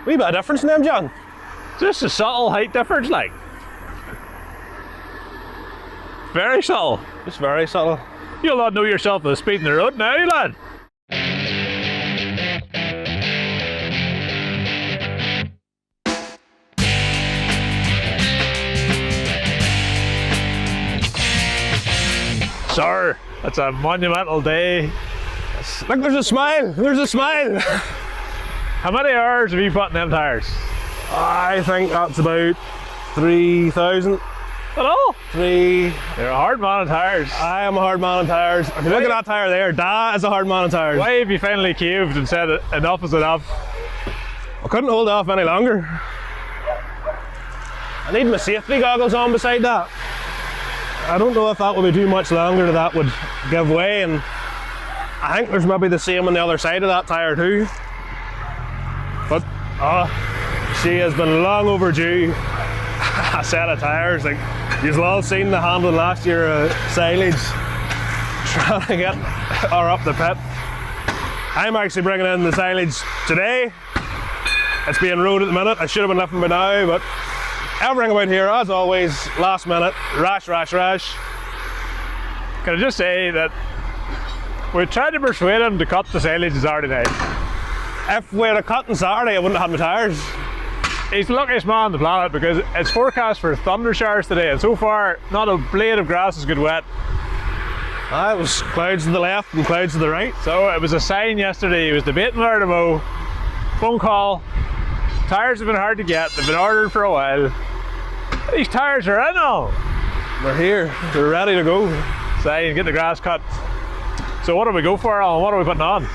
Wee bit of difference in them, John. Just a subtle height difference, like. Very subtle. Just very subtle. You'll not know yourself at the speed in the road now, lad. Sir, it's a monumental day. Look, there's a smile. There's a smile. How many hours have you put in them tyres? I think that's about 3,000. At all? You're a hard man on tyres. I am a hard man on tyres. If you look at that tyre there, that is a hard man on tyres. Why have you finally caved and said enough is enough? I couldn't hold off any longer. I need my safety goggles on beside that. I don't know if that will be too much longer that would give way, and I think there's maybe the same on the other side of that tyre too. But she has been long overdue. A set of tyres. Like, you've all seen the handling last year of Silage trying to get her up the pit. I'm actually bringing in the Silage today. It's being rode at the minute. I should have been lifting by now, but everything about here, as always, last minute, rash. Can I just say that we tried to persuade him to cut the Silage Saturday night. If we had a cut on Saturday, I wouldn't have had my tyres. He's the luckiest man on the planet because it's forecast for thunder showers today, and so far not a blade of grass has got wet. It was clouds to the left and clouds to the right. So it was a sign yesterday. He was debating where to mow. Phone call. Tyres have been hard to get. They've been ordered for a while. These tyres are in all. They're here. They're ready to go. Sign, get the grass cut. So what do we go for, Alan? What are we putting on?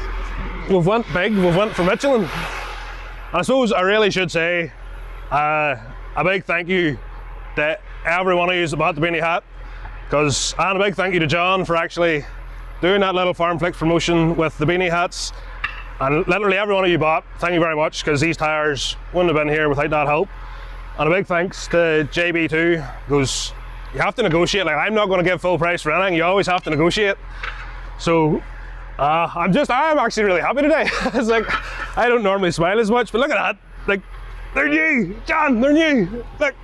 We've went big. We've went for Michelin. I suppose I really should say a big thank you to everyone who's bought the beanie hat, and a big thank you to John for actually doing that little FarmFLiX promotion with the beanie hats. And literally everyone of you bought, thank you very much, because these tyres wouldn't have been here without that help. And a big thanks to JB too, because you have to negotiate. Like, I'm not going to give full price for anything. You always have to negotiate. So I'm actually really happy today. It's like, I don't normally smile as much, but look at that. Like, they're new, John, they're new. Look.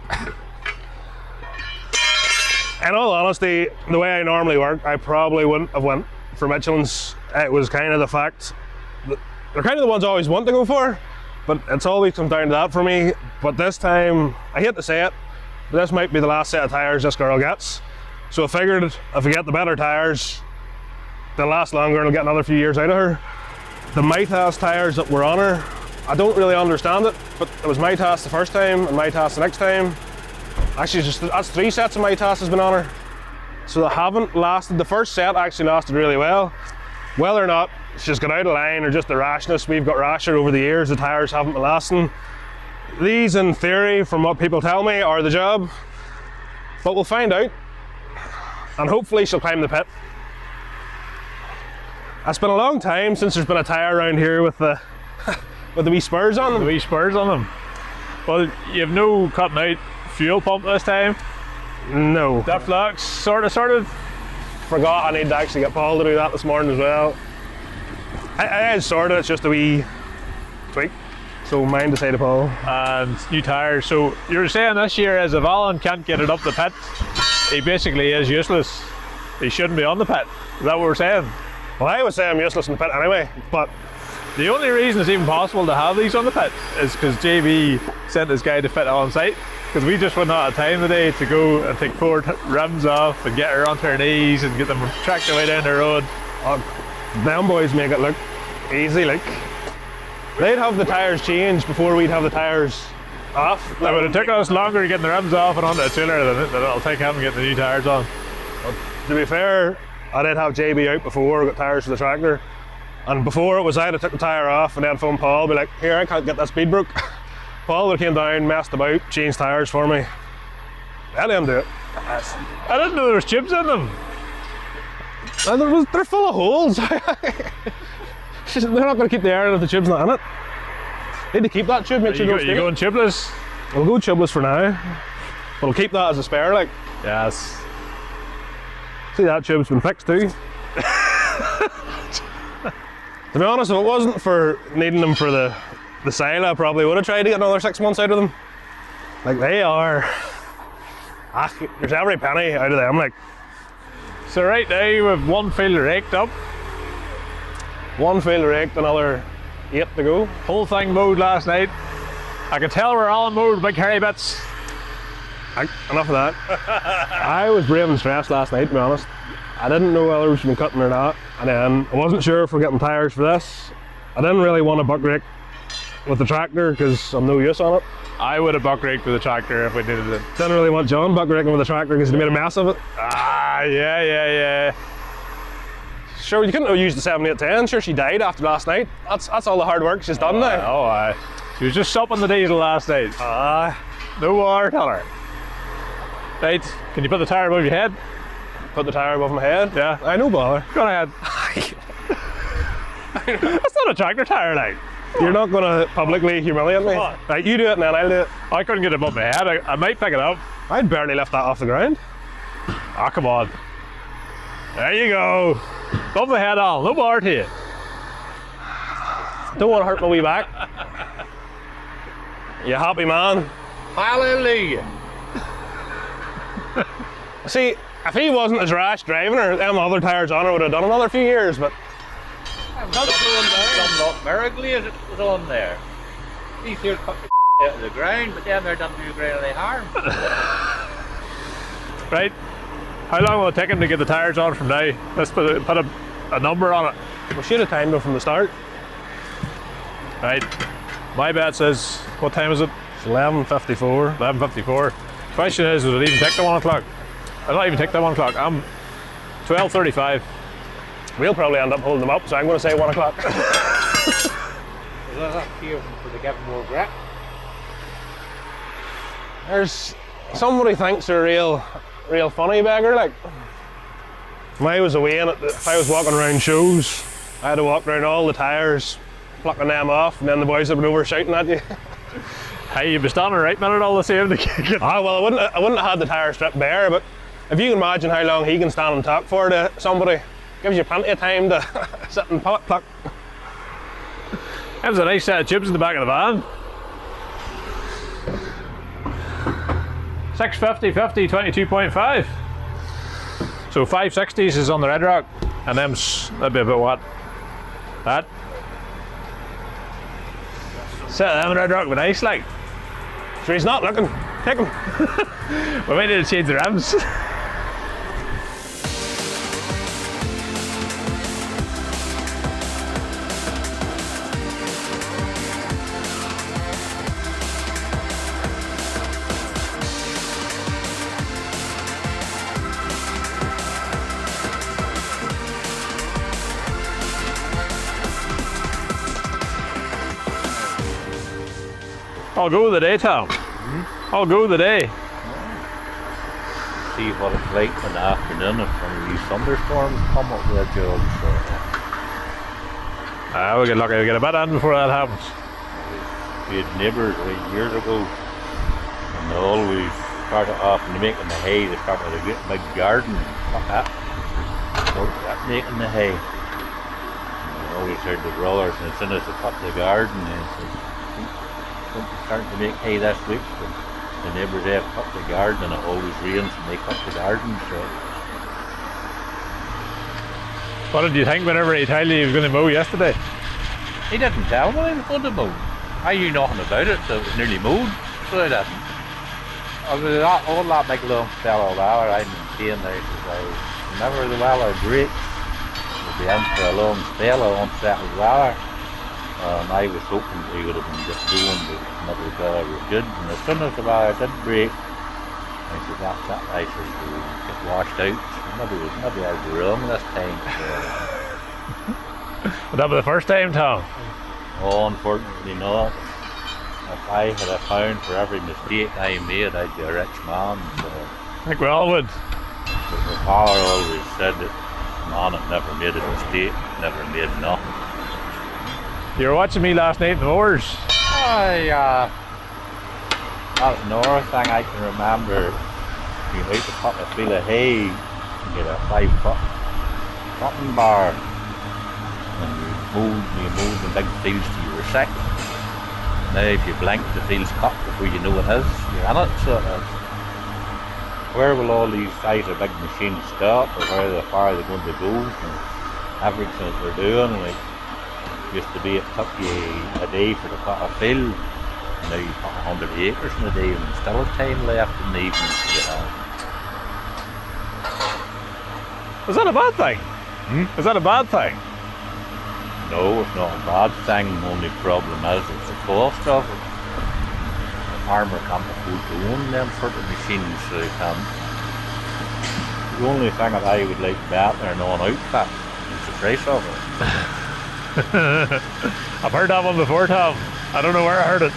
In all honesty, the way I normally work, I probably wouldn't have went for Michelins. It was kind of the fact that they're kind of the ones I always want to go for, but it's always come down to that for me. But this time, I hate to say it, but this might be the last set of tyres this girl gets. So I figured if we get the better tyres, they'll last longer and I'll get another few years out of her. The Michelins tyres that were on her, I don't really understand it, but it was Michelins the first time and Michelins the next time. Actually, that's 3 sets of Michelins has been on her. So they haven't lasted. The first set actually lasted really well. Whether or not she's got out of line or just the rashness, we've got rasher over the years, the tyres haven't been lasting. These, in theory, from what people tell me, are the job. But we'll find out. And hopefully she'll climb the pit. It's been a long time since there's been a tyre around here with the wee spurs on them. The wee spurs on them. Well, you have no cutting out fuel pump this time? No. FarmFLiX, sort of. Forgot I need to actually get Paul to do that this morning as well. It's just a wee tweak. So mind to say to Paul. And new tyres. So you're saying this year is if Alan can't get it up the pit, he basically is useless. He shouldn't be on the pit. Is that what we're saying? Well, I would say I'm useless in the pit anyway, but the only reason it's even possible to have these on the pit is because JB sent his guy to fit on site, because we just wouldn't have time today to go and take 4 rims off and get her onto her knees and get them tracked away down the road. Them boys make it look easy, like. They'd have the tyres changed before we'd have the tyres off. It would have taken us longer to get the rims off and onto the trailer than it'll take him to get the new tyres on. But to be fair, I did have JB out before, got tyres for the tractor. And before it was I'd have took the tyre off and then phone Paul, be like, here, I can't get that speed broke. Paul would have came down, messed about, changed tyres for me. Let him do it. I didn't know there was tubes in them. They're full of holes. They're not going to keep the air in if the tube's not in it. Need to keep that tube, make sure you going tubeless? We'll go tubeless for now. But we'll keep that as a spare, like. Yes. See, that tube's been fixed too. To be honest, if it wasn't for needing them for the the sale, I probably would have tried to get another 6 months out of them. Like, they are, there's every penny out of them. Like, So right now we have one field raked up. one field raked, another 8 to go. Whole thing mowed last night. I can tell where Alan mowed big hairy bits. Enough of that. I was brave and stressed last night, to be honest. I didn't know whether we should be cutting or not, and then I wasn't sure if we're getting tyres for this. I didn't really want to buck rake with the tractor because I'm no use on it. I would have buck raked with the tractor if we needed it. Didn't really want John buck raking with the tractor because he made a mess of it. Ah, yeah. Sure, you couldn't have used the 7810. Sure, she died after last night. That's all the hard work she's done now. Oh, aye. She was just supping the diesel last night. No water, tell her. Right, can you put the tyre above your head? Put the tyre above my head? Yeah. I no bother. Go on ahead. That's not a tractor tyre, like. You're not going to publicly humiliate me. Right, you do it and then I'll do it. I couldn't get it above my head. I might pick it up. I'd barely lift that off the ground. Ah, come on. There you go. Above my head, Alan. No bar to you. Don't want to hurt my wee back. You happy man? Hallelujah. See, if he wasn't as rash driving her, them other tyres on her would have done another few years, but Some lot Merlo it was on there. These here cut the out of the ground, but then they're done to the ground any harm. Right. How long will it take him to get the tyres on from now? Let's put a number on it. we should have timed him from the start. Right. My bet says, what time is it? It's 11:54. 11:54. Question is, will it even take the 1 o'clock? I'll not even take the 1 o'clock. I'm 12:35. We'll probably end up holding them up, so I'm going to say 1 o'clock. Is that here for the getting more grip? There's somebody thinks they're real funny beggar. Like, when I was away and if I was walking around shows, I had to walk around all the tyres, plucking them off, and then the boys have been over shouting at you. Hey, you'd be standing right minute all the same to get Well, I wouldn't have had the tyre stripped bare, but if you can imagine how long he can stand and talk for to somebody, gives you plenty of time to sit and pluck. That was a nice set of tubes in the back of the van. 650, 50, 22.5. So 560s is on the Red Rock, and that'd be about what? That? Set of them in Red Rock would be nice, like. So he's not looking. Take him. We might need to change the rims. I'll go with the day, Tom. I'll go with the day. See what it's like in the afternoon if some of these thunderstorms come up with a job. So. We get lucky, we get a bit in before that happens. We had neighbours years ago, and they always started off and making the hay. They started a great big garden. Making the hay. And I always heard the brothers, and as soon as they cut the garden, they said, starting to make hay this week. The neighbours have cut the garden, and it always rains and they cut the garden. So What did you think whenever he told you he was going to mow yesterday? he didn't tell me he was going to mow. I knew nothing about it, so it was nearly mowed. So I didn't. I was all that big long spell of weather I maintained there. Whenever the weather breaks, we'll be in for a long spell of unsettled weather. I was hoping we would have been just doing, but maybe the weather was good. And as soon as the weather did break, I said, that's it. I said, we'll get washed out. Maybe I was wrong this time. Would that be the first time, Tom? Oh, unfortunately not. If I had a pound for every mistake I made, I'd be a rich man. So. I think we all would. But my father always said that a man that never made a mistake never made nothing. You were watching me last night in the mowers. That was another thing I can remember. You wait to cut a field of hay and get a 5-foot cutting bar. And you mowed the big fields till you were sick. Now if you blink, the field's cut before you know it is. You're in it, so where will all these size of big machines stop, or where the far are they going to go? And everything that they're doing, like used to be it took you a day for the cut a field, and now you cut 100 acres in a day, and still have time left in the evening to get on. Is that a bad thing? Is that a bad thing? No, it's not a bad thing. The only problem is it's the cost of it. The farmer can't afford to own them sort of machines, so they can. The only thing that I would like better than on outfit is the price of it. I've heard that one before, Tom. I don't know where I heard it.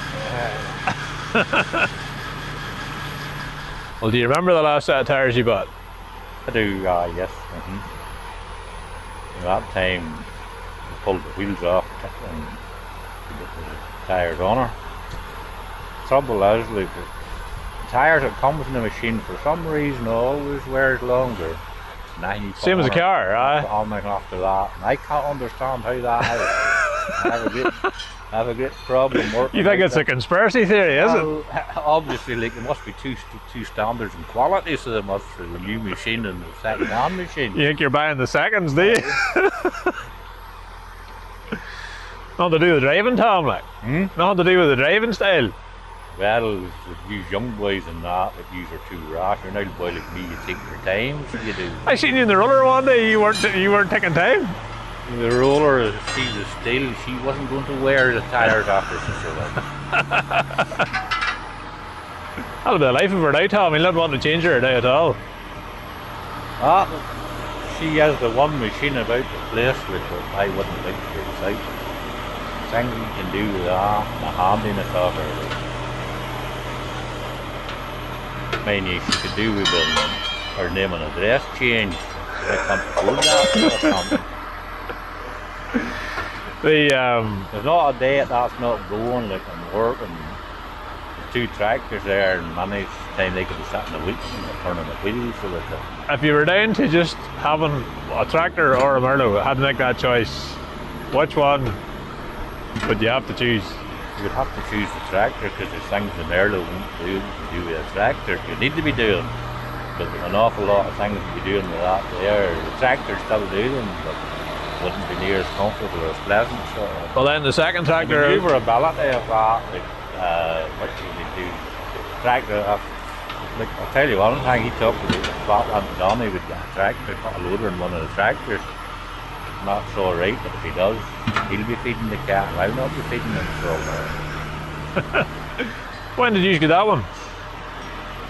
Well, do you remember the last set of tyres you bought? I do, yes. At that time, we pulled the wheels off and get the tyres on her. Trouble is, like, the tyres that comes in the machine for some reason always wears longer. Same as a car, aye. After that, and I can't understand how that is. I have a great problem working. You think it's a conspiracy theory, is it? Obviously, like, there must be two standards in quality, so there must be the new machine and the second-hand machine. You think you're buying the seconds, do you? Nothing to do with driving, Tom, like. Nothing to do with the driving style. Well, you young boys and that you are too rash. You're not a boy like me, you take your time, so you do. I seen you in the roller one day, you weren't taking time. The roller, she was still, she wasn't going to wear the tyres after she survived. That'll be the life of her now, Tom. He'll not want to change her now at all. She has the one machine about the place which I wouldn't like to get out. Things you can do with that, the handiness of her. Mainly she could do with her name and address change. I can't afford that or something. There's not a day that's not going, like I'm working. There's two tractors there, and many time they could be sitting the wheels and turning the wheels so that. If you were down to just having a tractor or a Merlo, had to make that choice, which one would you have to choose? You would have to choose the tractor because there's things the Merlo won't do with a tractor. You need to be doing, but an awful lot of things to be doing with that there. The tractor still do them, but wouldn't be near as comfortable or as pleasant. So, well, then the second tractor. The maneuverability of that, like, what you do, tractor. Like, I'll tell you one thing, he talked about the Flatland done, he would get a tractor, put a loader in one of the tractors. And that's alright, but if he does, he'll be feeding the cat, and I'll not be feeding him for all that. When did you get that one?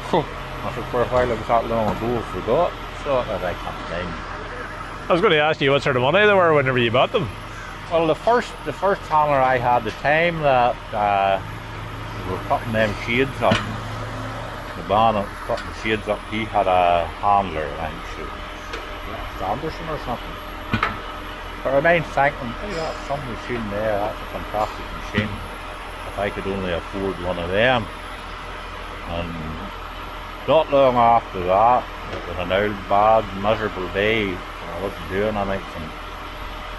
I said, for a while it was that long ago, I forgot, so that I can't name. I was going to ask you what sort of money they were whenever you bought them. Well, the first handler I had, the time that we were putting them shades up, the man that was putting the shades up, he had a handler, I think she was Anderson or something. But I remain thinking, hey, that's some machine there, that's a fantastic machine. If I could only afford one of them. And not long after that, it was an old, bad, miserable day. I wasn't doing anything,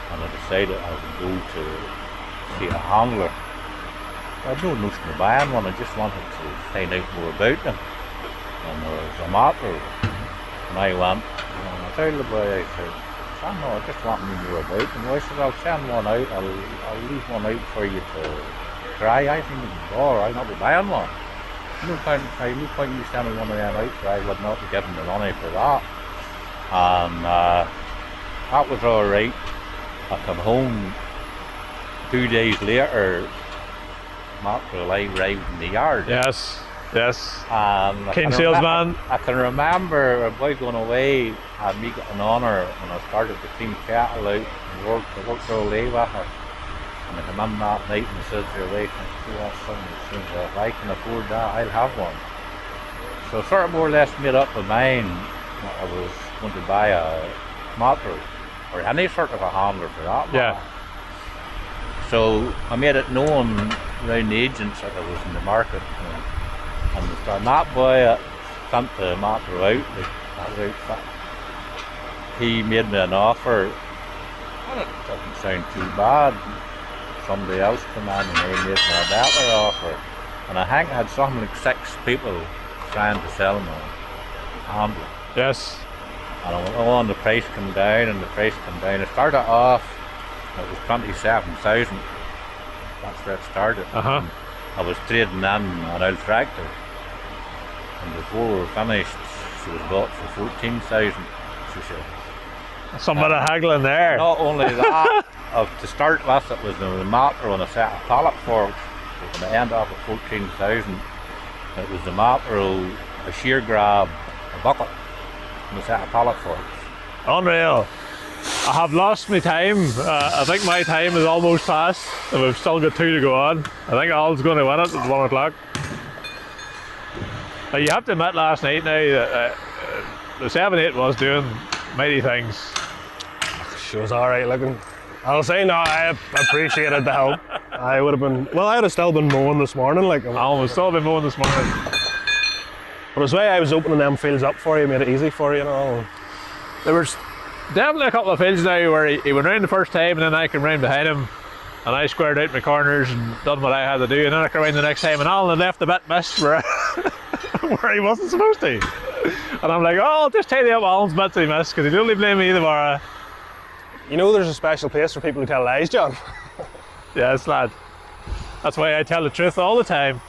and I decided I would go to see a handler. I had no notion of buying one, I just wanted to find out more about them. And there was a matter, and I went, and I told the boy, I said, no, I just want to know more about them. I said, I'll send one out, I'll leave one out for you to try. I think you can go, I'll not be buying one. No point in you sending one of them out, for I would not be giving the money for that. And that was alright. I come home 2 days later, Mark arrived in the yard. Yes. Keen salesman. I can remember a boy going away and me getting on her when I started to clean cattle out and worked all day with her. And I come in that night and said to her wife, if I can afford that, I'll have one. So sort of more or less made up my mind that I was going to buy a motor or any sort of a handler for that. Yeah. So I made it known around the agents that I was in the market. And that boy sent the motor out, that outfit. He made me an offer, and it doesn't sound too bad. somebody else come in and they made me a better offer. And I think I had something like 6 people trying to sell me a handler. Yes. And I went on, the price came down and the price came down. It started off, it was 27,000. That's where it started. Uh-huh. I was trading in an old tractor. And before we were finished, she was bought for 14,000, she said. Some bit of haggling there. Not only that, to start with, it was the mapper on a set of pallet forks. So when I end up at 14,000, it was the mapper, a shear grab, a bucket, and a set of pallet forks. Unreal. I have lost my time. I think my time is almost past, and we've still got 2 to go on. I think Al's going to win it at 1 o'clock. Now, you have to admit last night now that the 7-8 was doing mighty things. She was alright looking. I'll say no, I appreciated the help. I would have been, well, I would have still been mowing this morning. Like, Alan was still been mowing this morning. But it's the way I was opening them fields up for you, made it easy for you, you know. There was definitely a couple of fields now where he went round the first time and then I came round behind him and I squared out my corners and done what I had to do, and then I came round the next time and Alan had left a bit missed where, where he wasn't supposed to. And I'm like, oh, I'll just tidy up Alan's bits he missed because he'd only blame me tomorrow. You know there's a special place for people who tell lies, John. Yes, lad. That's why I tell the truth all the time.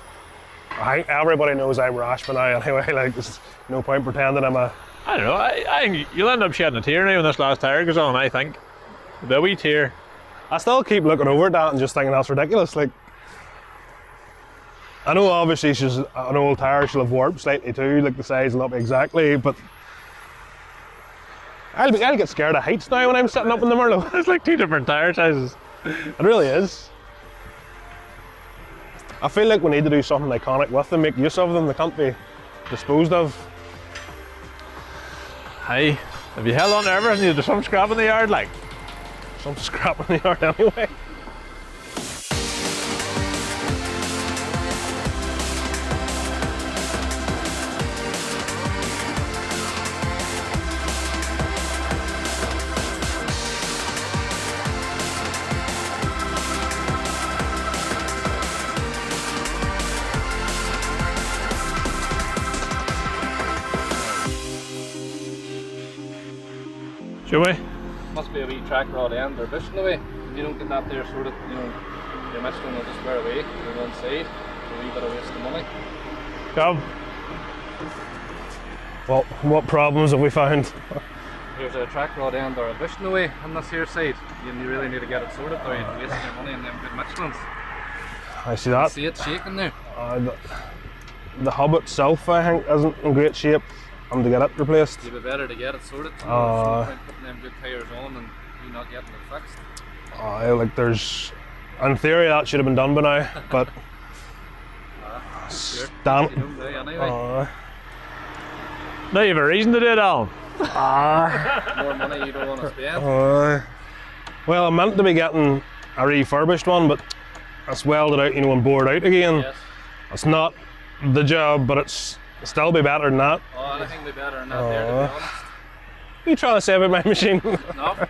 I think everybody knows I'm rash by now anyway, like there's no point pretending I'm a... I don't know, I think you'll end up shedding a tear now when this last tire goes on, I think. The wee tear. I still keep looking over at that and just thinking that's ridiculous. Like, I know obviously she's an old tire, she'll have warped slightly too, like the size will not be exactly, but I'll get scared of heights now when I'm sitting up in the Merlo. It's like 2 different tire sizes. It really is. I feel like we need to do something iconic with them, make use of them, they can't be disposed of. Hey, have you held on to everything? There's some scrap in the yard, like? Some scrap in the yard anyway. Should we? Must be a wee track rod end or bush in the way. If you don't get that there sorted, you know, your Michelin will just wear away to one side. It's a wee bit of waste of money. Come. Well, what problems have we found? There's a track rod end or a bush in the way on this here side. You really need to get it sorted now. You're wasting your money on them good Michelins. I see that. See it shaking now. The hub itself, I think, isn't in great shape. I'm to get it replaced. It'd be better to get it sorted. So there's no point putting them good tyres on and you not getting it fixed. Like there's, in theory that should have been done by now, but Sure. damn. You don't do anyway. Now you have a reason to do it, Alan. More money you don't want to spend. Well, I'm meant to be getting a refurbished one, but it's welded out, you know, and bored out again. Yes. It's not the job, but it's still be better than that. Oh, anything be better than that there, to be honest. What are you trying to say about my machine? No, I'm trying to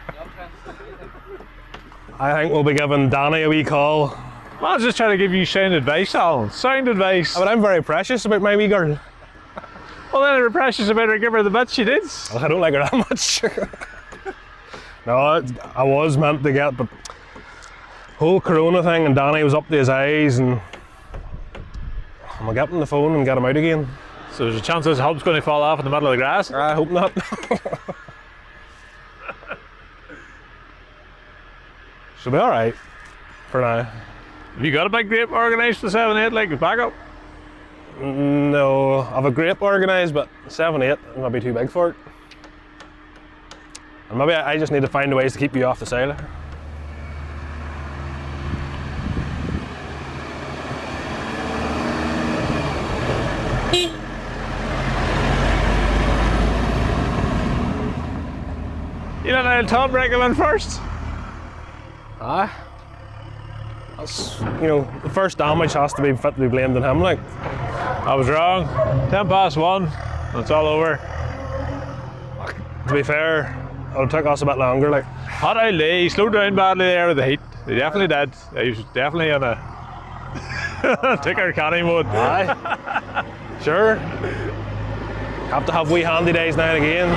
say anything. I think we'll be giving Danny a wee call. Well, I was just trying to give you sound advice, Alan. Sound advice. But I'm very precious about my wee girl. Well, then if you're precious about her, give her the bits she did. I don't like her that much. No, I was meant to get, but whole Corona thing, and Danny was up to his eyes, and I'm gonna get him the phone and get him out again. So there's a chance this hub's going to fall off in the middle of the grass. I hope not. She'll be all right for now. Have you got a big grape organised for 7-8 like backup? No, I've a grape organised, but 7-8 might be too big for it. And maybe I just need to find ways to keep you off the sailor. You don't know Tom break him in first? Aye. That's, you know, the first damage has to be fit to be blamed on him, like. I was wrong. 1:10. It's all over. To be fair, it'll take us a bit longer, like. Hot out Lee, slowed down badly there with the heat. He definitely did. He was definitely on a ticker canny mode. Aye. Sure. Have to have wee handy days now and again.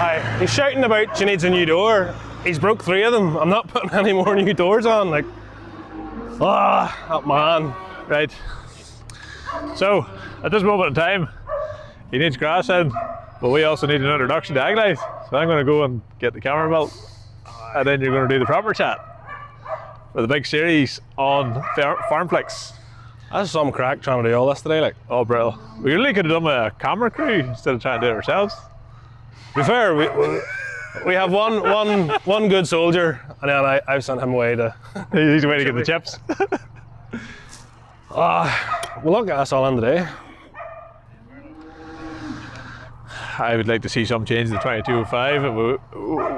Aye. He's shouting about she needs a new door. He's broke 3 of them. I'm not putting any more new doors on. Like, that man. Right. So, at this moment in time, he needs grass in, but we also need an introduction to Ag Life. So I'm going to go and get the camera built, and then you're going to do the proper chat for the big series on FarmFLiX. That's some crack trying to do all this today. Like, Oh, bro. We really could have done a camera crew instead of trying to do it ourselves. to be fair, we have one good soldier, and then I've sent him away to. He's away to get the chips. We'll not get us all in today. I would like to see some change to 2205. It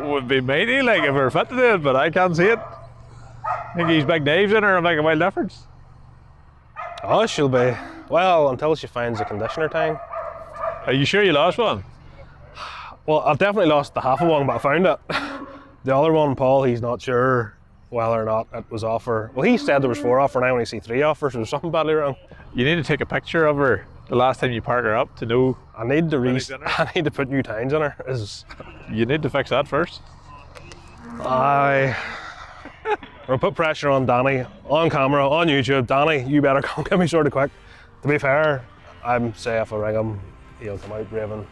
would be mighty, like, if we were fit to do it, but I can't see it. I think he's big knives in her and like a wild difference. Oh, she'll be. Well, until she finds a conditioner tank. Are you sure you lost one? Well, I've definitely lost the half of one, but I found it. The other one, Paul, he's not sure whether or not it was offer. Well, he said there was 4 offer, and I only see 3 offers. There's something badly wrong. You need to take a picture of her the last time you park her up to know. I need to put new tines in her. You need to fix that first. We'll put pressure on Danny, on camera, on YouTube. Danny, you better come get me sorted quick. To be fair, I'm say if I ring him, he'll come out raving.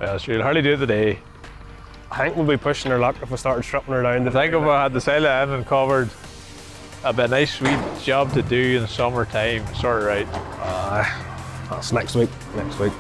Yeah, sure, you'll hardly do it today. I think we'll be pushing her luck if we started stripping her down. I think if I had the sail in and covered, it'd be a nice sweet job to do in the summertime, sort of right. That's next week. Next week.